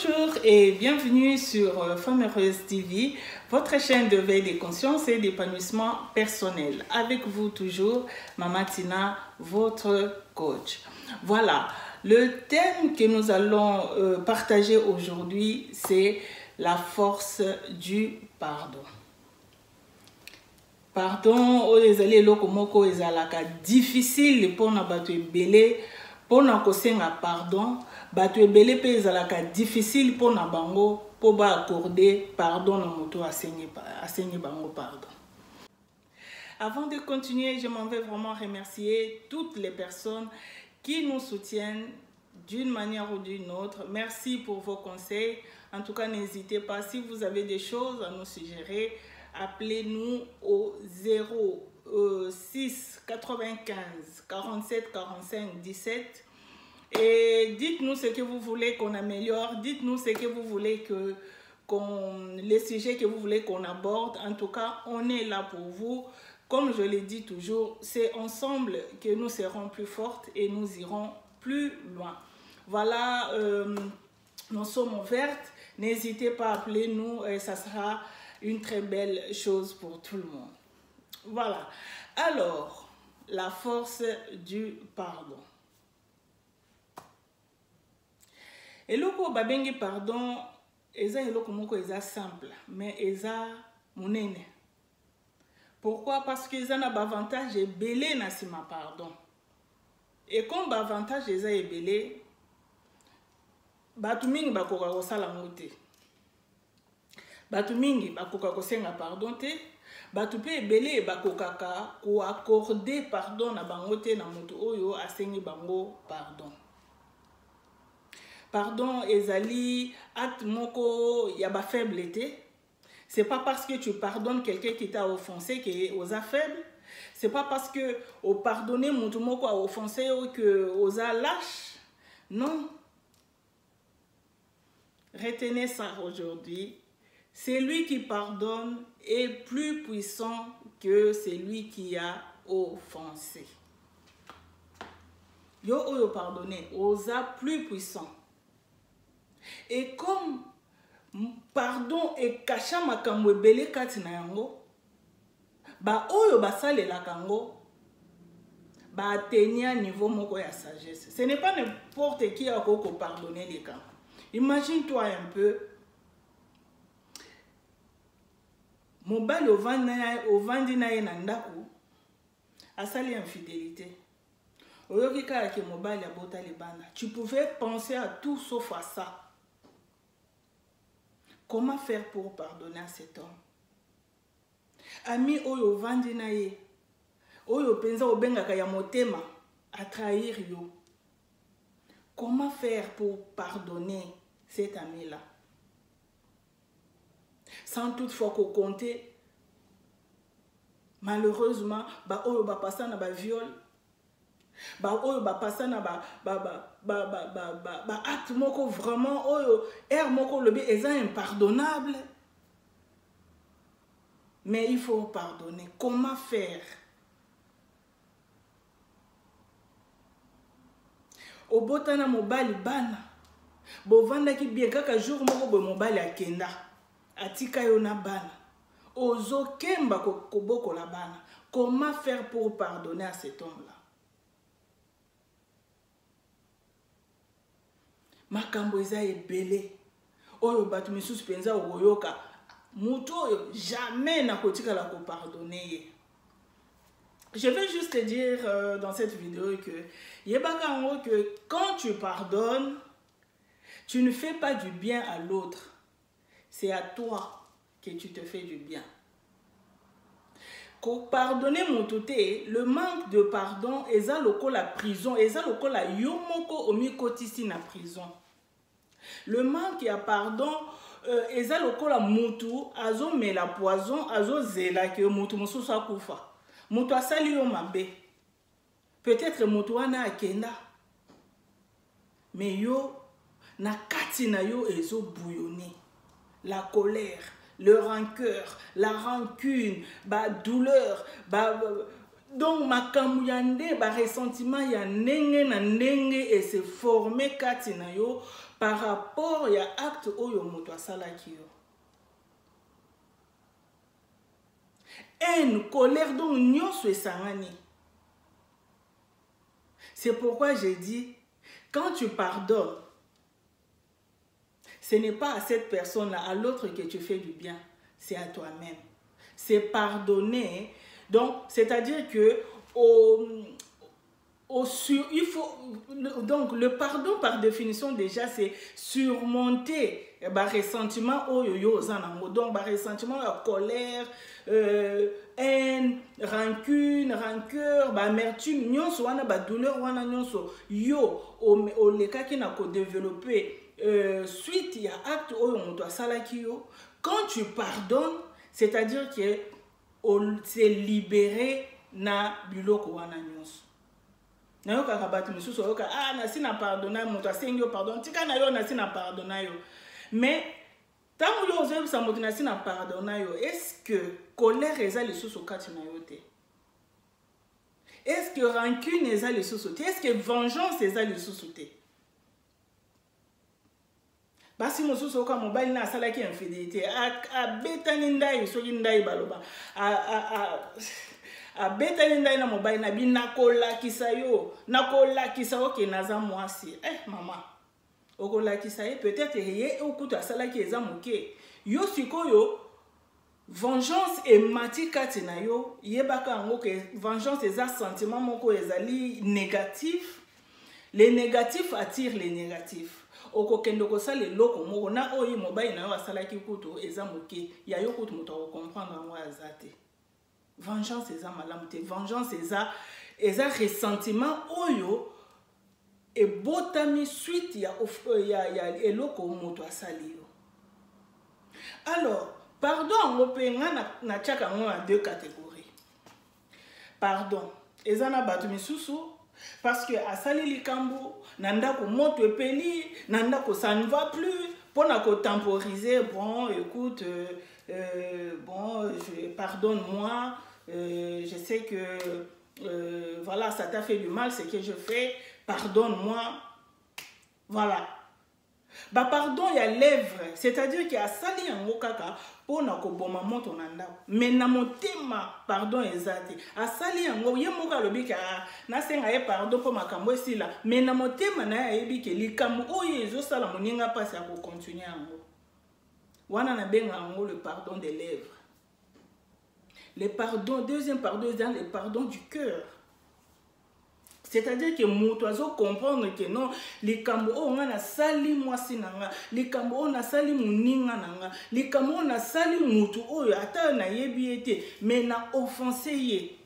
Bonjour et bienvenue sur Femme Heureuse TV, votre chaîne de veille des consciences et d'épanouissement personnel. Avec vous toujours, Maman Tina, votre coach. Voilà, le thème que nous allons partager aujourd'hui, c'est la force du pardon. Pardon, les alliés lokomoko ezalaka difficile pour na bato ebele pour na kosenga pardon. Bato ebele pe ezalaka difficile pour na bango pour ba accorder pardon na moto asengi bango pardon. Avant de continuer, je m'en vais vraiment remercier toutes les personnes qui nous soutiennent d'une manière ou d'une autre. Merci pour vos conseils. En tout cas, n'hésitez pas, si vous avez des choses à nous suggérer, appelez-nous au 06 95 47 45 17 et dites-nous ce que vous voulez qu'on améliore, dites-nous ce que vous voulez les sujets que vous voulez qu'on aborde. En tout cas, on est là pour vous. Comme je l'ai dit toujours, c'est ensemble que nous serons plus fortes et nous irons plus loin. Voilà, nous sommes ouvertes. N'hésitez pas à appeler nous et ça sera une très belle chose pour tout le monde. Voilà. Alors, la force du pardon. Et loko babengi pardon, eza eloko moko eza simple, mais eza monene. Pourquoi? Parce que eza na avantage ebele na sima pardon. Et comme avantage eza ebele, batu mingi bakoka kosala ngote. Batu mingi bakoka kosenga pardon te, batu pe ebele bakokaka ko accorder pardon na bango te na moto oyo asengi bango pardon. Pardon ezali acte moko ya ba faiblesse. C'est pas parce que tu pardonnes quelqu'un qui t'a offensé que osa faible. C'est pas parce que au pardonner moto moko a offensé que osa lâche. Non. Retenez ça aujourd'hui. Celui qui pardonne est plus puissant que celui qui a offensé. Yo oyo pardonner, osa plus puissant. Et comme pardon est caché makambo ebele kati na yango, ba oyo basalela kango ba atteindre niveau moko ya sagesse. Ce n'est pas n'importe qui a ko pardonner les cas. Imagine-toi un peu. Mobile ovandi na ye na ndako asali infidélité. Oyoki kaka ke mobile ya bota libana. Tu pouvais penser à tout sauf à ça. Comment faire pour pardonner à cet homme? Ami oyo ovandi na ye, oyo penza obengaka ya motema a trahir yo. Comment faire pour pardonner cet ami-là? Sans toutefois qu'on compte, malheureusement, ba oyo ba passa na ba viol, ba oyo ba passa na ba acte moko vraiment oyo moko lobi eza impardonnable. Mais il faut pardonner. Comment faire? Obotana mobali bana, bovanda ki bien kaka jour moko bo mobali akenda. Atika yo na bana. Ozo kemba koboko la bana. Comment faire pour pardonner à cet homme-là? Makambo eza ebele. Oyo batu misusu penza oyoka. Mutu oyo jamais na kotika la ko pardonner. Je vais juste te dire dans cette vidéo que yebaka ngo que quand tu pardonnes, tu ne fais pas du bien à l'autre. C'est à toi que tu te fais du bien. Pardonner mon touté, le manque de pardon, eza loko la prison, eza loko la yomoko omikotisi na prison. Le manque ya pardon, eza loko la mutu, azo me la poison, azo zela ke mutu mosusu akufa. Mutu asali yo mabe. Peut-être mutu wana akenda. Mais yo, na kati na yo ezo bouillonner. La colère, le rancœur, la rancune, la douleur, Donc makambo ya nde ba ressentiment ya ndenge na ndenge et se former kati na yo par rapport ya acte oyo moto asalaki yo. Haine, colère, donc nyonso esangani. C'est pourquoi j'ai dit, quand tu pardonnes, ce n'est pas à cette personne-là, à l'autre que tu fais du bien, c'est à toi-même. C'est pardonner. Donc, c'est-à-dire que il faut, donc le pardon par définition déjà c'est surmonter le ressentiment donc le ressentiment, la colère, haine, rancune, rancœur, amertume, nyonso wana ba douleur wana nyonso yo o le cas qui n'a ko développer suite ya acte oyo moto asalaki yo. Quand tu pardonnes, c'est-à-dire que c'est libéré na biloko wana nyonso. Na yo kakabati misusu yo ka nasi na pardonna moto asengi yo pardon tika na yo nasi na pardonna yo. Mais tant que vous avez sa moto nasi na pardonna yo, est-ce que colère eza lisusu kati na yo te? Est-ce que rancune eza lisusu te? Est-ce que vengeance eza lisusu te? Basi mosusu oka mobali na asalaki infidélité a betani ndai soki ndai baloba a betani ndai na mobali na binakolakisa yo nakolakisa oke naza mwasi mama okolakisa ye peut-être ye okutu asalaki eza moke yo sikoyo vengeance emati kati na yo yebaka yango ke vengeance eza sentiment moko ezali négatif. Les négatifs attirent les négatifs. Okokendo kosala eloko moko na oyi mobali na yo asalaki kutu eza moke ya yo kutu moto comprendre yango azate. Vengeance eza malamu te. Vengeance eza ressentiment oyo ebotami suite ya eloko moto asali yo. Alors, pardon openga na tchaka ngo na deux catégories. Pardon eza na bato misusu parce que asali likambo nandako moto epeli nandako ça ne va plus pour na ko temporiser. Bon écoute bon pardonne-moi, je sais que voilà ça t'a fait du mal ce que je fais, pardonne-moi. Voilà. Ba pardon ya lèvre, c'est-à-dire qu'il y a sali yango kaka pour na ko boma moto nandako. Mais na motema pardon ezate. Asali yango ye moka lobi ka na senga ye pardon pour makambo esila. Mais na motema na yebi ke likambo oyo ezo sala moninga pasi ya ko continuer yango. Wana na benga yango le pardon des lèvres. Le pardon, deuxième pardon, c'est le pardon du cœur. C'est-à-dire que moto azo comprendre que non, les kambo on a sali mwasi nanga, les kambo on a sali muninga nanga, les kambo on a sali mutu oyo ata na yebi ete, mais na offensé ye.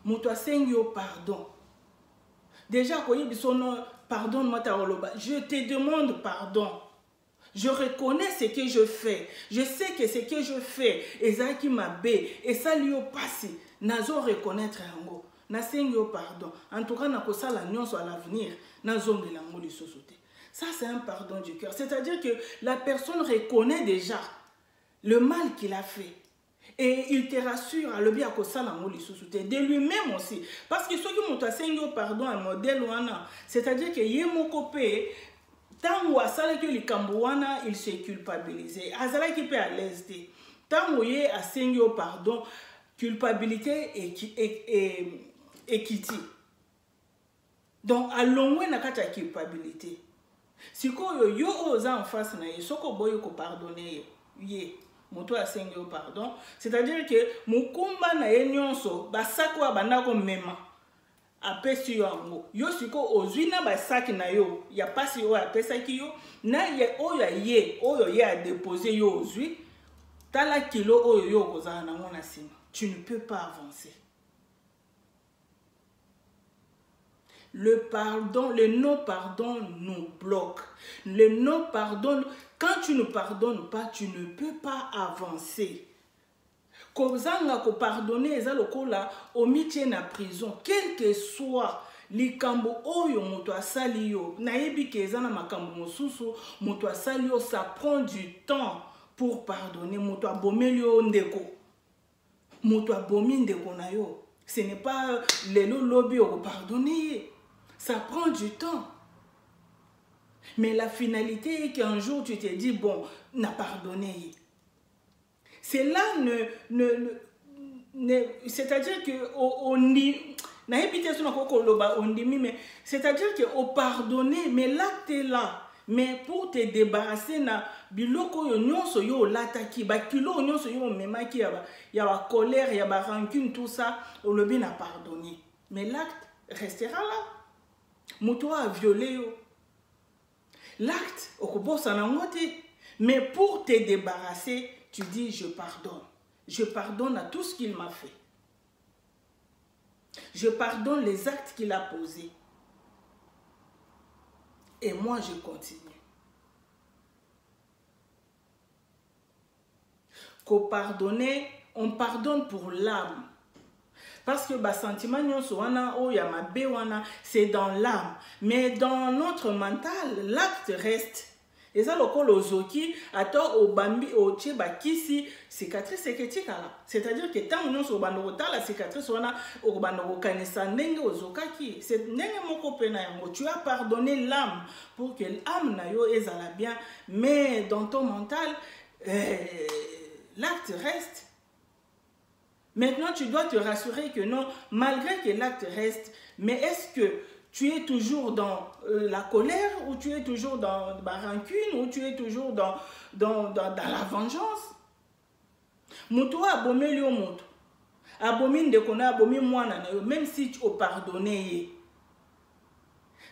Moto asengi yo pardon. Déjà ko yebi sono pardonne-moi ta oloba, je te demande pardon. Je reconnais ce que je fais. Je sais que ce que je fais, ezaki mabe, et ça lui passe, nazo reconnaître yango. Nasengi yo pardon. En tout cas, nakosala nyonso à l'avenir, nazongela ngo lisusu te. Ça c'est un pardon du cœur. C'est-à-dire que la personne reconnaît déjà le mal qu'il a fait. Et il te rassure à le bien kosala ngo lisusu te. De lui-même aussi. Parce que ceux qui m'ont asengi yo pardon un modèle wana, c'est-à-dire que ye moko pe tango asalaki likambo wana, il se culpabilisait. Azalaki pe à l'aise te. Tango ye asengi yo pardon, culpabilité et kiti. Donc alongwe na kata culpabilité. Sikoyo yo oza en face na ye soko boyo ko pardonner ye moto asengi yo pardon, c'est-à-dire que mukumba na ye nyonso basako abandako mema apesi yo yango yo siko ozwi na basaki na yo ya pasi yo apesaki yo na ye oyo ye a déposé yo ozwi tala kilo oyo yo kozala nango na sima. Tu ne peux pas avancer. Le pardon, le non-pardon nous bloque. Le non-pardon, quand tu ne pardonnes pas, tu ne peux pas avancer. Kozanga ko pardonner eza lokola omitié na prison, quel que soit likambo oyo moto asali yo. Nayebi ke eza na makambo mosusu moto asali yo, ça prend du temps pour pardonner. Moto abomeli yo ndeko. Moto abomi ndeko na yo. Ce n'est pas les lobby au pardonner. Ça prend du temps. Mais la finalité est qu'un jour tu te dis, bon, n'a pardonné. C'est là, c'est-à-dire que on dit, c'est-à-dire qu'au pardonner, mais l'acte est là. Mais pour te débarrasser na biloko yo nyonso yo lataki ba kilo nyonso yo memaki ya ba colère, ya ba rancune, tout ça, on le bien a pardonné. Mais l'acte restera là. Muto a violé yo. L'acte okobosa na ngote. Mais pour te débarrasser, tu dis je pardonne. Je pardonne à tout ce qu'il m'a fait. Je pardonne les actes qu'il a posés. Et moi, je continue. Qu'au pardonner, on pardonne pour l'âme. Parce que le sentiment, c'est dans l'âme. Mais dans notre mental, l'acte reste. Et ça, le zoki, au bambi, au tcheba, kisi, cicatrice, c'est-à-dire que tant que nous avons la cicatrice, on a au bandoro kanesa, nenge au zokaki. C'est nenge moko pena yango. Tu as pardonné l'âme pour que l'âme na yo ezala bien. Mais dans ton mental, l'acte reste. Maintenant, tu dois te rassurer que non, malgré que l'acte reste, mais est-ce que tu es toujours dans la colère, ou tu es toujours dans la rancune, ou tu es toujours dans la vengeance? Muto abomé lio muto. Abomi ndekona, abomi mwana na yo, même si tu as pardonné.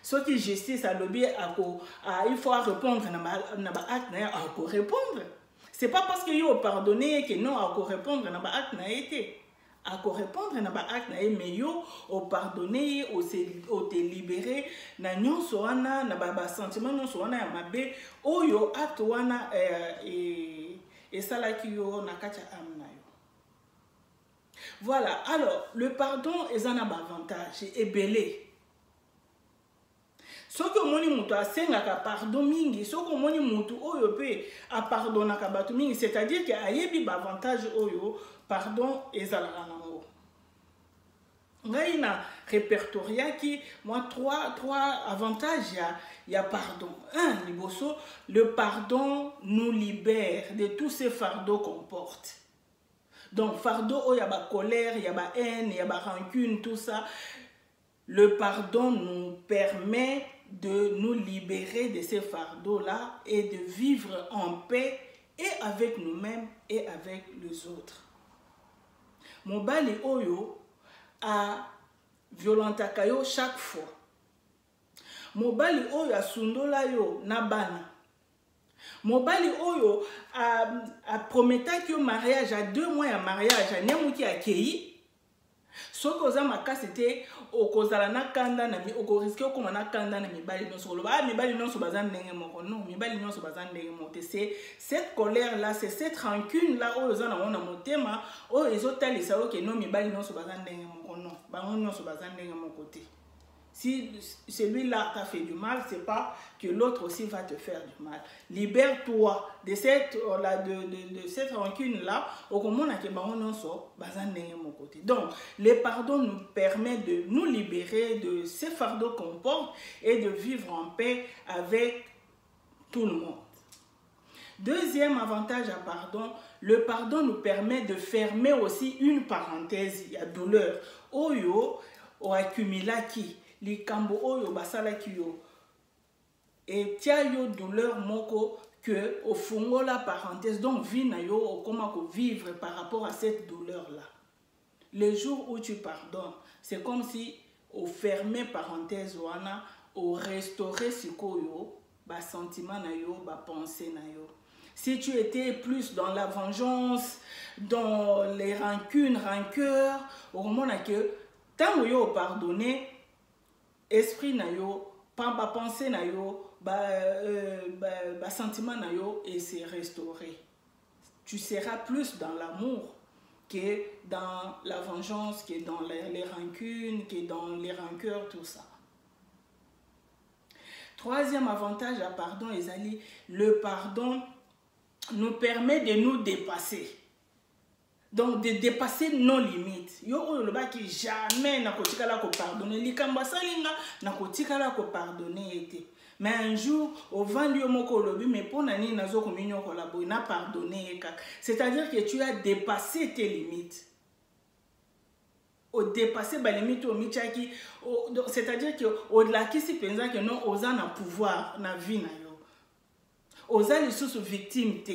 Ce qui justice à l'objet, il faut répondre na ba acte na à répondre. C'est pas parce que yo pardonné que non à répondre na ba acte na été. À répondre na ba acte na mais yo au pardonner, au te libérer na nyonso wana na ba sentiment nyonso wana ya mabe oyo acte wana et sala ki yo na kacha amna yo. Voilà, alors le pardon est un avantage et belé. Ce que moni mutu asengaka pardon mingi, ce que moni mutu oyo pe a pardonnaka batu mingi, c'est-à-dire que ayebi ba avantage oyo pardon ezalaka nango. Ngai na répertoria qui moi trois avantages y a pardon. Un, liboso, le pardon nous libère de tous ces fardeaux qu'on porte. Donc fardeau oh y a ba colère, y a ba haine, y a ba rancune, tout ça. Le pardon nous permet de nous libérer de ces fardeaux-là et de vivre en paix et avec nous-mêmes et avec les autres. Mobali oyo a violentaka yo chaque fois. Mobali oyo a sundola yo na bana. Mobali oyo a prometaki yo mariage à 2 mois de mariage, a nyamuki a kei. Ce que ma cas c'était au kozala na kanda na mi oko risque ko na kanda na mibali non solo ba mibali non so bazan ndenge moko non mibali non so bazan ndenge mote c'est cette colère là, c'est cette rancune là o zana ona motema o ezotalisa o ke non mibali non so bazan ndenge moko non ba non so bazan ndenge moko te. Si celui-là t'a fait du mal, c'est pas que l'autre aussi va te faire du mal. Libère-toi de cette rancune-là. Donc, le pardon nous permet de nous libérer de ces fardeaux qu'on porte et de vivre en paix avec tout le monde. Deuxième avantage à pardon, le pardon nous permet de fermer aussi une parenthèse. Il y a douleur. Oyo, o accumulaki. Likambo oyo basalaki yo et tia yo douleur moko que au fond la parenthèse donc vie na yo comment vivre par rapport à cette douleur là. Le jour où tu pardonnes, c'est comme si au fermer parenthèse wana au restaurer sikoyo ba sentiment na yo ba pensée na yo. Si tu étais plus dans la vengeance, dans les rancunes, rancœurs, au moment que tant yo pardonner esprit na yo, ba pensée na yo, ba sentiment na yo et c'est restauré. Tu seras plus dans l'amour que dans la vengeance, que dans les rancunes, que dans les rancœurs, tout ça. Troisième avantage à pardon, le pardon nous permet de nous dépasser. Donc, de dépasser nos limites. Yo, le bas qui jamais n'a pas pardonner. Likamba salinga n'a pas pardonner. Mais un jour, au vendu au moko lobi, mais pour nani nazo communion collabo, n'a pardonné. C'est-à-dire que tu as dépassé tes limites. Au dépasser les limites au michaki, c'est-à-dire que au-delà qui si pensa que non, osa na pouvoir na vie na yo. Osa les sous victimes te.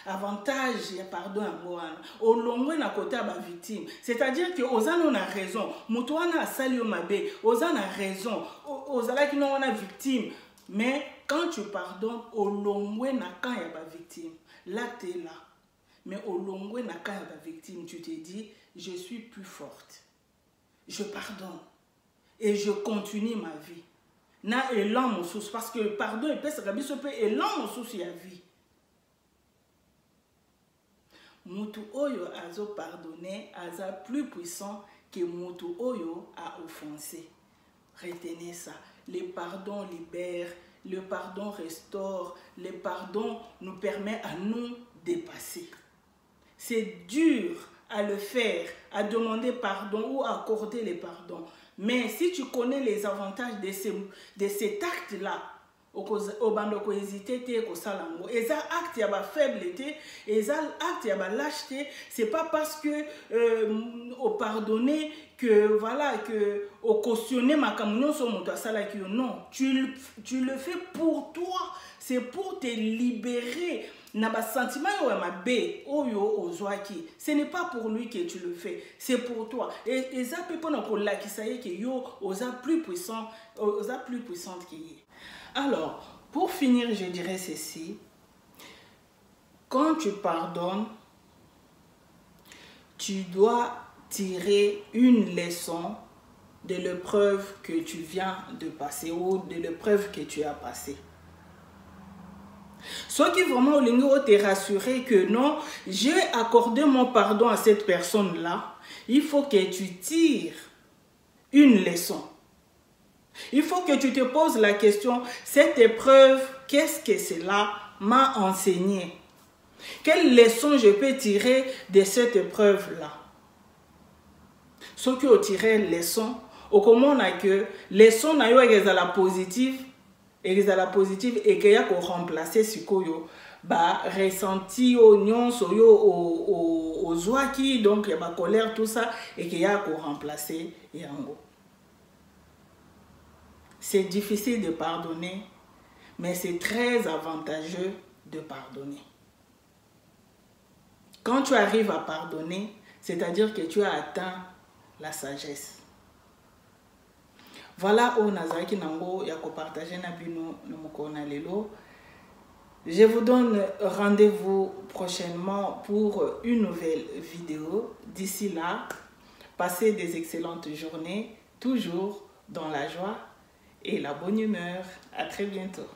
Avantage ya pardon à moi au long na côté ba victime, c'est-à-dire que osa non a raison, mutu wana asali yo mabe, osa na raison, ozala ki non a victime, mais quand tu pardonnes au long na quand ya ba victime, là tu es là. Mais au long na quand ya ba victime, tu te dis je suis plus forte. Je pardonne et je continue ma vie. Na élan mon sous parce que le pardon et pèse rabi se peut élan mon sous ya vie. Mutu oyo azo pardonner aza plus puissant que Mutu oyo a offensé. Retenez ça. Le pardon libère, le pardon restaure, le pardon nous permet à nous dépasser. C'est dur à le faire, à demander pardon ou à accorder le pardon. Mais si tu connais les avantages de cet acte-là, au bando ko hésiter te ko salango eza acte ya ba faiblesse eza acte ya ba lâcheté, c'est pas parce que au pardonner que voilà que au cautionner ma kamunyo so moto asala ki non, tu le fais pour toi, c'est pour te libérer na ba sentiment yo ma bé oyo ozwaki, ce n'est pas pour lui que tu le fais, c'est pour toi et eza pe pona ko lakisa ye que yo oza plus puissante que ye. Alors, pour finir, je dirais ceci. Quand tu pardonnes, tu dois tirer une leçon de l'épreuve que tu viens de passer ou de l'épreuve que tu as passée. Soit qui vraiment te rassurer que non, j'ai accordé mon pardon à cette personne-là, il faut que tu tires une leçon. Il faut que tu te poses la question, cette épreuve, qu'est-ce que cela m'a enseigné? Quelle leçon je peux tirer de cette épreuve-là? Ce qui ont tiré leçon, au comment on a que leçon na yo la positive et qu'il y a qu'on remplacer ce que bah ressenti au nyon so yo au zoaki donc il y a ma colère tout ça et qu'il y a qu'on remplacer yango. C'est difficile de pardonner, mais c'est très avantageux de pardonner. Quand tu arrives à pardonner, c'est-à-dire que tu as atteint la sagesse. Voilà où Nazaki Nango yako partager na bino nomokona lelo. Je vous donne rendez-vous prochainement pour une nouvelle vidéo. D'ici là, passez des excellentes journées, toujours dans la joie et la bonne humeur. À très bientôt.